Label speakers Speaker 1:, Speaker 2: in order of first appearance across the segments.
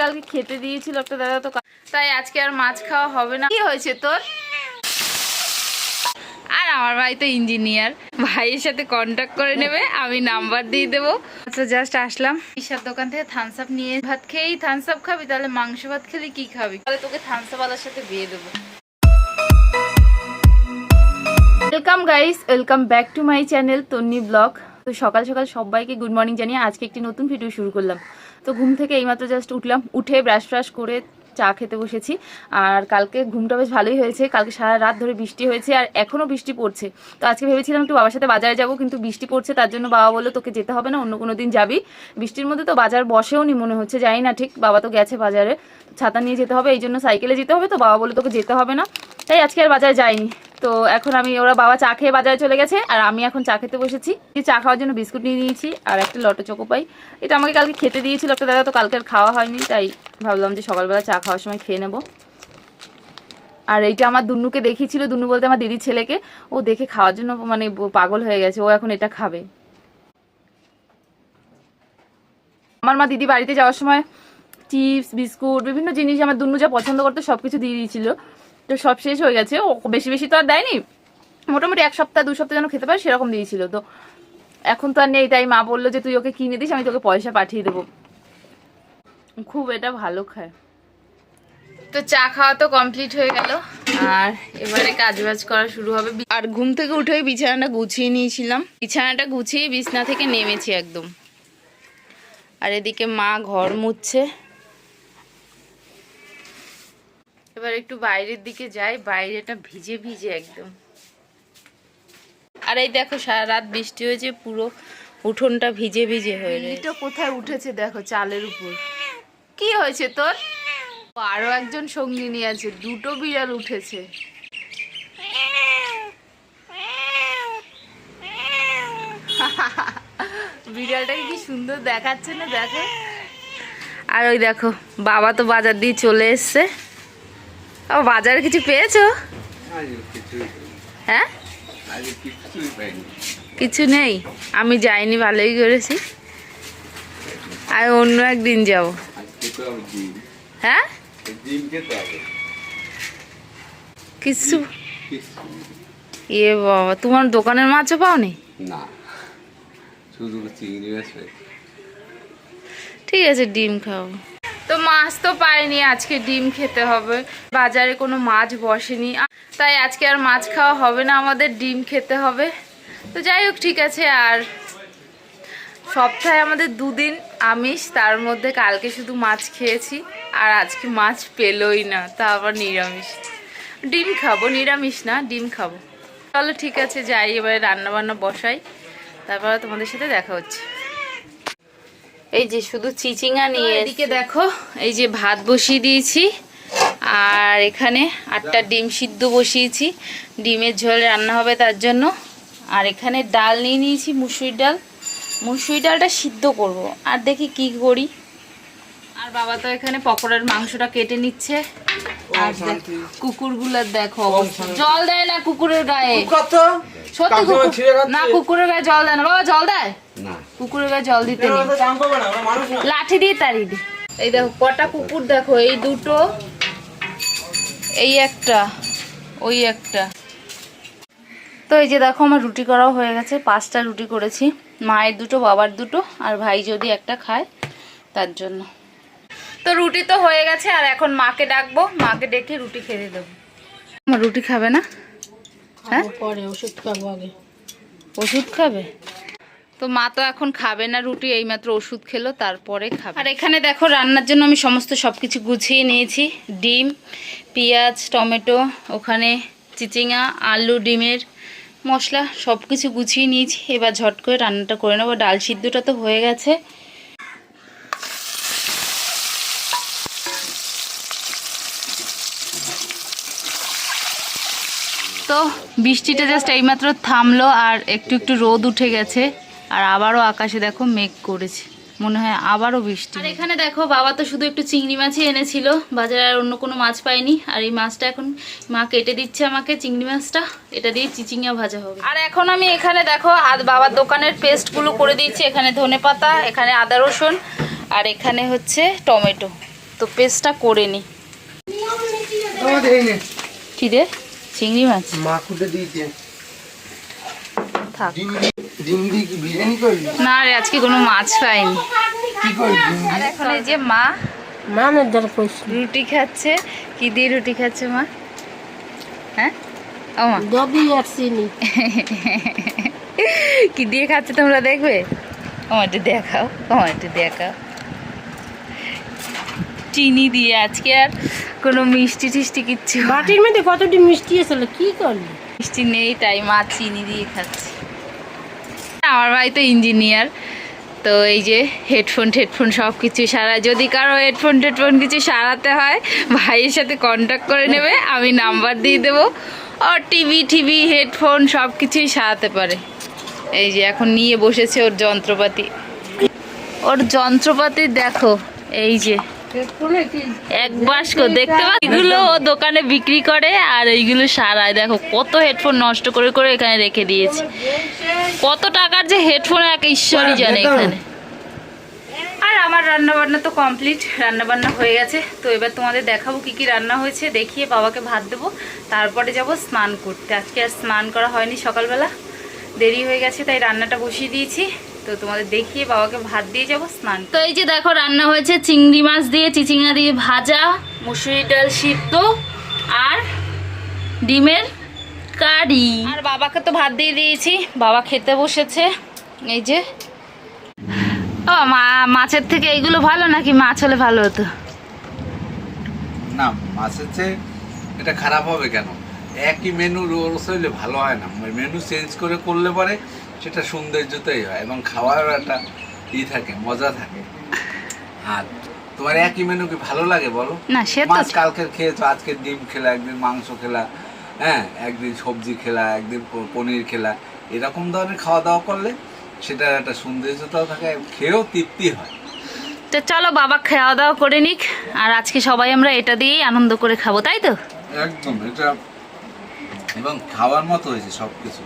Speaker 1: কালকে খেতে দিয়েছিল একটা দাদা, তো তাই আজকে আর মাছ খাওয়া হবে না। কি হয়েছে তোর? আর আমার ভাই তো ইঞ্জিনিয়ার, ভাইয়ের সাথে কন্ট্যাক্ট করে নেবে, আমি নাম্বার দিয়ে দেবো। আচ্ছা জাস্ট আসলাম ঈশার দোকান থেকে থামস আপ নিয়ে। ভাত খেয়েই থামস আপ খাবি? তাহলে মাংস ভাত খেলে কি খাবি? তাহলে তোকে থামস আপ ওয়ালার সাথে বিয়ে দেবো। Welcome guys, welcome back to my channel Tonni blog. তো সকাল সকাল সবাইকে গুড মর্নিং জানিয়ে আজকে একটি নতুন ভিডিও শুরু করলাম। তো ঘুম থেকে এইমাত্র জাস্ট উঠলাম, উঠে ব্রাশ ফ্রাশ করে চা খেতে বসেছি। আর কালকে ঘুমটা বেশ ভালোই হয়েছে, কালকে সারা রাত ধরে বৃষ্টি হয়েছে আর এখনও বৃষ্টি পড়ছে। তো আজকে ভেবেছিলাম একটু বাবার সাথে বাজারে যাব, কিন্তু বৃষ্টি পড়ছে, তার জন্য বাবা বললো তোকে যেতে হবে না, অন্য কোনো দিন যাবি। বৃষ্টির মধ্যে তো বাজার বসেও নি মনে হচ্ছে, যাই না ঠিক, বাবা তো গেছে বাজারে, ছাতা নিয়ে যেতে হবে, এই জন্য সাইকেলে যেতে হবে। তো বাবা বললো তোকে যেতে হবে না, তাই আজকে আর বাজারে যাইনি। তো এখন ওরা বাবা চা খেয়ে বাজারে চলে গেছে আর আমি এখন চা খেতে বসেছি। চা খাওয়ার জন্য বিস্কুট নিয়ে নিয়েছি আর একটা লটো চকো পাই। এটা আমাকে কালকে খেতে দিয়েছিল একটা দাদা, তো কালকে আর খাওয়া হয়নি, তাই ভাবলাম যে সকালবেলা চা খাওয়ার সময় খেয়ে নেব। আর এইটা আমার দুন্নুকে দেখিয়েছিল, দুন্নু বলতে আমার দিদির ছেলেকে, ও দেখে খাওয়ার জন্য মানে পাগল হয়ে গেছে, ও এখন এটা খাবে। আমার মা দিদি বাড়িতে যাওয়ার সময় চিপস বিস্কুট বিভিন্ন জিনিস আমার দুন্নু যা পছন্দ করতো সব কিছু দিয়ে দিয়েছিল। তো সব শেষ হয়ে গেছে, ও বেশি বেশি তো আর দেয়নি, মোটামুটি 1 সপ্তাহ 2 সপ্তাহ যেন খেতে পারে সেরকম দিয়েছিল। তো এখন তো আর নেই, তাই মা বললো যে তুই ওকে কিনে দিস, আমি তোকে পয়সা পাঠিয়ে দেবো। খুব এটা ভালো খায়। তো চা খাওয়া তো কমপ্লিট হয়ে গেল আর এবারে কাজবাজ করা শুরু হবে। আর ঘুম থেকে উঠেই বিছানাটা গুছিয়ে নিয়েছিলাম, বিছানাটা গুছিয়ে বিছনা থেকে নেমেছি একদম। আর এদিকে মা ঘর মুছছে। এবার একটু বাইরের দিকে যাই, বাইরেটা ভিজে ভিজে একদম। আর এই দেখো সারা রাত বৃষ্টি হয়েছে, পুরো উঠোনটা ভিজে ভিজে হয়ে রয়েছে। এটা কোথায় উঠেছে দেখো, চালের উপর। কি হয়েছে তোর? আরো একজন সঙ্গিনী আছে, দুটো বিড়াল উঠেছে। বিড়ালটাকে কি সুন্দর দেখাচ্ছে না, দেখো। আর ওই দেখো বাবা তো বাজার দিয়ে চলে এসছে। বাজারে কিছু পেয়েছো? হ্যাঁ, কিছু নেই, আমি যাইনি, ভালোই করেছি। আর অন্য একদিন যাব। হ্যাঁ, কিছু ইয়ে বাবা, তোমার দোকানের মাছও পাওনি?
Speaker 2: না, শুধু চিংড়ি মাছ।
Speaker 1: ঠিক আছে, ডিম খাও। তো মাছ তো পাইনি, আজকে ডিম খেতে হবে। বাজারে কোনো মাছ বসেনি, তাই আজকে আর মাছ খাওয়া হবে না, আমাদের ডিম খেতে হবে। তো যাই হোক, ঠিক আছে। আর সপ্তাহে আমাদের 2 দিন আমিষ, তার মধ্যে কালকে শুধু মাছ খেয়েছি আর আজকে মাছ পেলোই না, তা আবার নিরামিষ। ডিম খাবো, নিরামিষ না, ডিম খাবো। চলো ঠিক আছে, যাই এবারে রান্না বান্না বসাই, তারপরে তোমাদের সাথে দেখা হচ্ছে। এই যে শুধু চিচিঙ্গা নিয়ে, এদিকে দেখো এই যে ভাত বসিয়ে দিয়েছি আর এখানে 8টা ডিম সিদ্ধ বসিয়েছি, ডিমের ঝোল রান্না হবে তার জন্য। আর এখানে ডাল নিয়ে নিয়েছি, মুসুরির ডাল, মুসুরির ডালটা সিদ্ধ করব। আর দেখি কি করি। আর বাবা তো এখানে পকোড়ার মাংসটা কেটে নিচ্ছে। আর কুকুরগুলোর দেখো জল দেয় না কুকুরের গায়ে, সত্যি না, কুকুরের গায়ে জল দেয় না। বাবা জল দেয় না, কুকুরের গায়ে জল দিতে নেই, লাঠি দিয়ে তাড়িয়ে দি। এই দেখো কটা কুকুর, দেখো এই দুটো, এই একটা, ওই একটা। তো এই যে দেখো আমার রুটি করাও হয়ে গেছে, 5টা রুটি করেছি, মায়ের 2টো, বাবার 2টো, আর ভাই যদি একটা খায় তার জন্য। তো রুটি তো হয়ে গেছে, আর এখন মাকে ডাকবো, মাকে ডেকে রুটি খেতে দেবো। আমার রুটি খাবে না? হ্যাঁ, পরে ওষুধ খাবো, আগে ওষুধ খাবে। তো মা তো এখন খাবে না রুটি, এইমাত্র ওষুধ খেলো, তারপরে খাবে। আর এখানে দেখো রান্নার জন্য আমি সমস্ত সবকিছু গুছিয়ে নিয়েছি, ডিম, পেঁয়াজ, টমেটো, ওখানে চিচিঙ্গা, আলু, ডিমের মশলা সব কিছু গুছিয়ে নিয়েছি। এবার ঝট করে রান্নাটা করে নেবো। ডাল সিদ্ধটা তো হয়ে গেছে। তো বৃষ্টিটা জাস্ট এইমাত্র থামলো আর একটু একটু রোদ উঠে গেছে, আর আবারও আকাশে দেখো মেঘ করেছে, মনে হয় আবারও বৃষ্টি। আর এখানে দেখো বাবা তো শুধু একটু চিংড়ি মাছই এনেছিল, বাজারে আর অন্য কোনো মাছ পাইনি। আর এই মাছটা এখন মা কেটে দিচ্ছে আমাকে, চিংড়ি মাছটা, এটা দিয়ে চিচিঙ্গা ভাজা হবে। আর এখন আমি এখানে দেখো বাবার দোকানের পেস্টগুলো করে দিচ্ছি, এখানে ধনেপাতা, এখানে আদা রসুন, আর এখানে হচ্ছে টমেটো। তো পেস্টটা করে নি। কি রে, চিংড়ি মাছ
Speaker 3: মা খুঁটে দিয়েছে।
Speaker 1: থাক।
Speaker 3: ডিম দিয়ে কি বিরিয়ানি করবি?
Speaker 1: না রে, আজকে কোনো মাছ পাইনি।
Speaker 3: কি করবি ডিম
Speaker 1: আর
Speaker 3: দিয়ে?
Speaker 1: এখন এই যে মা রুটি খাচ্ছে। কি দিয়ে রুটি খাচ্ছে মা? হ্যাঁ ও মা, কি দিয়ে খাচ্ছে তোমরা দেখবে? আমার একটু দেখাও, আমার একটু দেখাও। চিনি দিয়ে, আজকে আর কোনো মিষ্টি টিষ্টি কিচ্ছু
Speaker 4: বাটির মধ্যে কতটি মিষ্টি এসেছিল, কি করলি?
Speaker 1: মিষ্টি নেই, তাই মা চিনি দিয়ে খাচ্ছে। আমার ভাই তো ইঞ্জিনিয়ার, তো এই যে হেডফোন সব কিছু সারায়। যদি কারো হেডফোন কিছু সারাতে হয় ভাইয়ের সাথে কন্ট্যাক্ট করে নেবে, আমি নাম্বার দিয়ে দেবো। আর টিভি হেডফোন সব কিছুই সারাতে পারে। এই যে এখন নিয়ে বসেছে ওর যন্ত্রপাতি দেখো, এই যে এক বাস্ক দেখতে পাচ্ছ, এগুলো ও দোকানে বিক্রি করে আর এইগুলো সারায়। দেখো কত হেডফোন নষ্ট করে করে এখানে রেখে দিয়েছে। কত টাকার যে হেডফোন এক ঈশ্বরই জানে এখানে। আর আমার রান্নাবান্না তো কমপ্লিট, রান্নাবান্না হয়ে গেছে। তো এবার তোমাদের দেখাবো কি কি রান্না হয়েছে, দেখিয়ে বাবাকে ভাত দেবো, তারপরে যাব স্নান করতে। আজকে আর স্নান করা হয়নি, সকালবেলা দেরি হয়ে গেছে তাই রান্নাটা বসিয়ে দিয়েছি। তো তোমাদের দেখিয়ে বাবাকে ভাত দিয়ে যাব স্নান। তো এই যে দেখো রান্না হয়েছে চিংড়ি মাছ দিয়ে, চিচিঙ্গা দিয়ে ভাজা, মুসুরি ডাল সিদ্ধ আর ডিমের কারি। আর বাবাকে তো ভাত দিয়ে দিয়েছি, বাবা খেতে বসেছে। এই যে ও মাছের থেকে এইগুলো ভালো নাকি মাছ হলে ভালো হতো?
Speaker 2: না, মাছের চেয়ে এটা খারাপ হবে কেন? একই মেনু রোজ হইলে ভালো হয় না, মেনু চেঞ্জ করে করলে পরে সেটা সৌন্দর্যতাই হয় এবং খাওয়ার একটা থাকে, মজা থাকে। আর তোমার একই মেনু কি ভালো লাগে বলো?
Speaker 1: না, সে তো
Speaker 2: মাছ কালকের খেয়েছো, আজকে ডিম খেলা, একদিন মাংস খেলা, হ্যাঁ একদিন সবজি খেলা, একদিন পনির খেলা, এরকম ধরনের খাওয়া দাওয়া করলে সেটার একটা সৌন্দর্যতাও থাকে, খেয়েও তৃপ্তি হয়।
Speaker 1: তো চলো বাবা খাওয়া দাওয়া করে নিক, আর আজকে সবাই আমরা এটা দিয়েই আনন্দ করে খাবো, তাই তো?
Speaker 2: একদম, এটা এবং খাওয়ার মতো হয়েছে সবকিছু।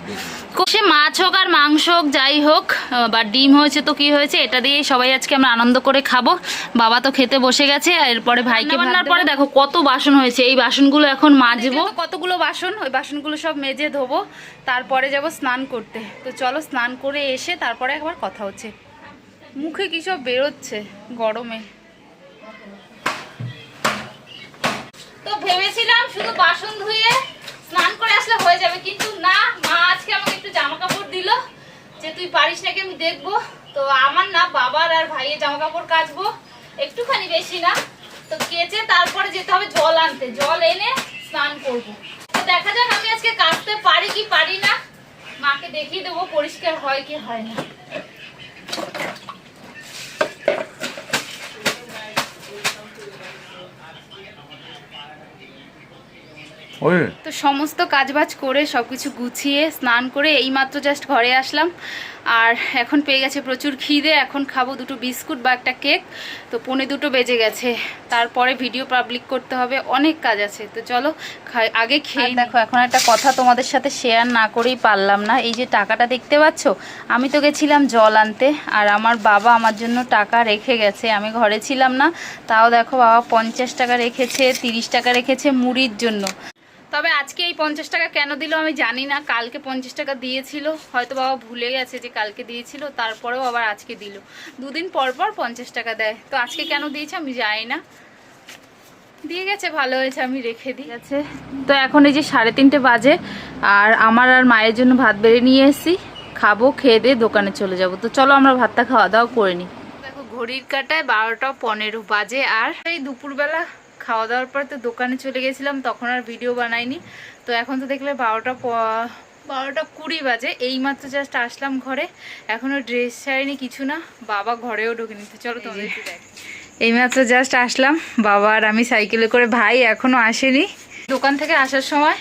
Speaker 1: সে মাছ হোক আর মাংস হোক, যাই হোক, বা ডিম হয়েছে তো কি হয়েছে, এটা দিয়ে সবাই আজকে আমরা আনন্দ করে খাবো। বাবা তো খেতে বসে গেছে, এরপরে ভাইকে রান্নার পরে দেখো কত বাসন হয়েছে, এই বাসনগুলো এখন মাজবো। কতগুলো বাসন, ওই বাসনগুলো সব মেজে ধোবো, তারপরে যাব স্নান করতে। তো চলো স্নান করে এসে তারপরে একবার কথা হচ্ছে। মুখে কি সব বেরোচ্ছে গরমে। তো ভেবেছিলাম শুধু বাসন ধুয়ে স্নান করে আসলে হয়ে যাবে, কিন্তু না, মা আজকে আমাকে একটু জামা কাপড় দিল যে তুই পারিস নাকি আমি দেখবো। তো আমার না, বাবার আর ভাইয়ের জামা কাপড় কাচবো, একটুখানি, বেশি না। তো কেচে তারপরে যেতে হবে জল আনতে, জল এনে স্নান করবো। তো দেখা যাক আমি আজকে কাচতে পারি কি পারি না, মাকে দেখিয়ে দেবো পরিষ্কার হয় কি হয় না। তো সমস্ত কাজবাজ করে সবকিছু গুছিয়ে স্নান করে এইমাত্র জাস্ট ঘরে আসলাম। আর এখন পেয়ে গেছে প্রচুর খিদে, এখন খাবো দুটো বিস্কুট বা একটা কেক। তো 1:45 বেজে গেছে, তারপরে ভিডিও পাবলিক করতে হবে, অনেক কাজ আছে। তো চলো আগে খেয়ে দেখো। এখন একটা কথা তোমাদের সাথে শেয়ার না করেই পারলাম না। এই যে টাকাটা দেখতে পাচ্ছ, আমি তো গেছিলাম জল আনতে, আর আমার বাবা আমার জন্য টাকা রেখে গেছে। আমি ঘরে ছিলাম না, তাও দেখো বাবা 50 টাকা রেখেছে, 30 টাকা রেখেছে মুড়ির জন্য। তবে আজকে এই 50 টাকা কেন দিল আমি জানি না, কালকে 50 টাকা দিয়েছিল, হয়তো বাবা ভুলে গেছে যে কালকে দিয়েছিল, তারপরেও আবার আজকে দিল। দুদিন পর পর 50 টাকা দেয়, তো আজকে কেন দিয়েছে আমি জানি না, দিয়ে গেছে, ভালো হয়েছে, আমি রেখে দিই আছে। তো এখন এই যে 3:30 বাজে, আর আমার আর মায়ের জন্য ভাত বেড়ে নিয়ে এসেছি, খাবো, খেয়ে দিয়ে দোকানে চলে যাব। তো চলো আমরা ভাতটা খাওয়া দাওয়া করে নিই। দেখো ঘড়ির কাঁটায় 12:15 বাজে, আর এই দুপুরবেলা খাওয়া দাওয়ার পর তো দোকানে চলে গেছিলাম, তখন আর ভিডিও বানাইনি। তো এখন তো দেখলে 12:20 বাজে, এইমাত্র জাস্ট আসলাম ঘরে, এখনও ড্রেস ছাড়িনি, কিছু না, বাবা ঘরেও ঢোকেনি। তো চলো তোমাদের একটু দেখ, এইমাত্র জাস্ট আসলাম, বাবা আর আমি সাইকেলে করে, ভাই এখনও আসেনি। দোকান থেকে আসার সময়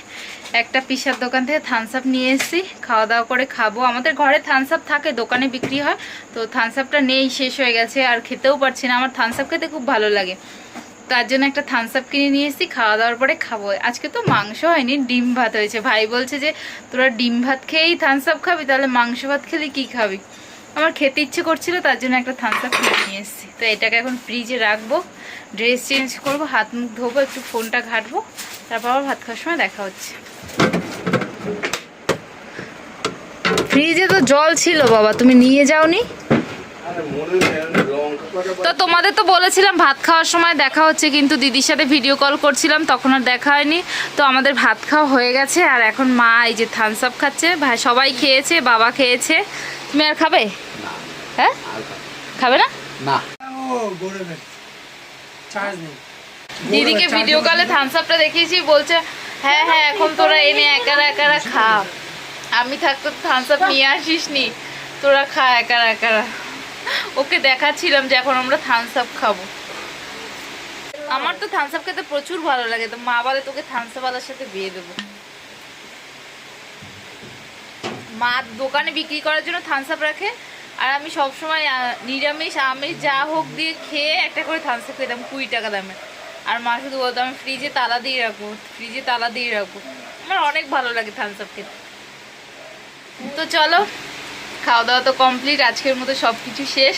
Speaker 1: একটা পিসার দোকান থেকে থামস আপ নিয়ে এসেছি, খাওয়া দাওয়া করে খাবো। আমাদের ঘরে থামস আপ থাকে, দোকানে বিক্রি হয়, তো থামস আপটা নেই, শেষ হয়ে গেছে, আর খেতেও পারছি না। আমার থামস আপ খেতে খুব ভালো লাগে, তার জন্য একটা থামস আপ কিনে নিয়ে এসেছি, খাওয়া দাওয়ার পরে খাবো। আজকে তো মাংস হয়নি, ডিম ভাত হয়েছে। ভাই বলছে যে তোরা ডিম ভাত খেয়েই থামস আপ খাবি, তাহলে মাংস ভাত খেলে কি খাবি? আমার খেতে ইচ্ছে করছিল, তার জন্য একটা থামস আপ কিনে নিয়ে এসেছি। তো এটাকে এখন ফ্রিজে রাখবো, ড্রেস চেঞ্জ করবো, হাত মুখ ধোবো, একটু ফোনটা ঘাঁটবো, তারপর আবার ভাত খাওয়ার সময় দেখা হচ্ছে। ফ্রিজে তো জল ছিল বাবা, তুমি নিয়ে যাওনি? তো তোমাদের তো বলেছিলাম ভাত খাওয়ার সময় দেখা হচ্ছে, কিন্তু দিদির সাথে ভিডিও কল করছিলাম, তখন আর দেখা হয়নি। তো আমাদের ভাত খাওয়া হয়ে গেছে, আর এখন মা এই যে থামস আপ খাচ্ছে, ভাই সবাই খেয়েছে, বাবা খেয়েছে। তুমি আর খাবে? হ্যাঁ, খাবে না?
Speaker 2: না,
Speaker 1: দিদিকে ভিডিও কলে থামস আপটা দেখিয়েছি, বলছে হ্যাঁ হ্যাঁ এখন তোরা এনে একারা একারা খা, আমি থাকতো থামস আপ নিয়ে আসিস নি, তোরা খা একারা একারা। ওকে দেখাচ্ছিলাম যে এখন আমরা থামস আপ খাবো। আমার তো থামস আপ খেতে প্রচুর ভালো লাগে, তো মা বলে তোকে থামস আপ ওয়ালার সাথে বিয়ে দেবো। মা দোকানে বিক্রি করার জন্য থামস আপ রাখে, আর আমি সবসময় নিরামিষ আমিষ যা হোক দিয়ে খেয়ে একটা করে থামস আপ খেতাম 20 টাকা দামে। আর মা শুধু বলতো আমি ফ্রিজে তালা দিয়ে রাখবো, ফ্রিজে তালা দিয়ে রাখবো। আমার অনেক ভালো লাগে থামস আপ খেতে। তো চলো, খাওয়া দাওয়া তো কমপ্লিট, আজকের মতো সব কিছু শেষ।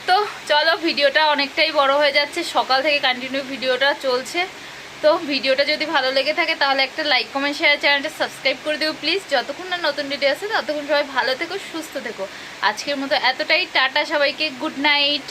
Speaker 1: তো চলো, ভিডিওটা অনেকটাই বড় হয়ে যাচ্ছে, সকাল থেকে কন্টিনিউ ভিডিওটা চলছে। তো ভিডিওটা যদি ভালো লেগে থাকে তাহলে একটা লাইক কমেন্ট শেয়ার, চ্যানেলটা সাবস্ক্রাইব করে দিও প্লিজ। যতক্ষণ না নতুন ভিডিও আসে ততক্ষণ সবাই ভালো থেকো, সুস্থ থেকো। আজকের মতো এতটাই, টাটা সবাইকে, গুড নাইট।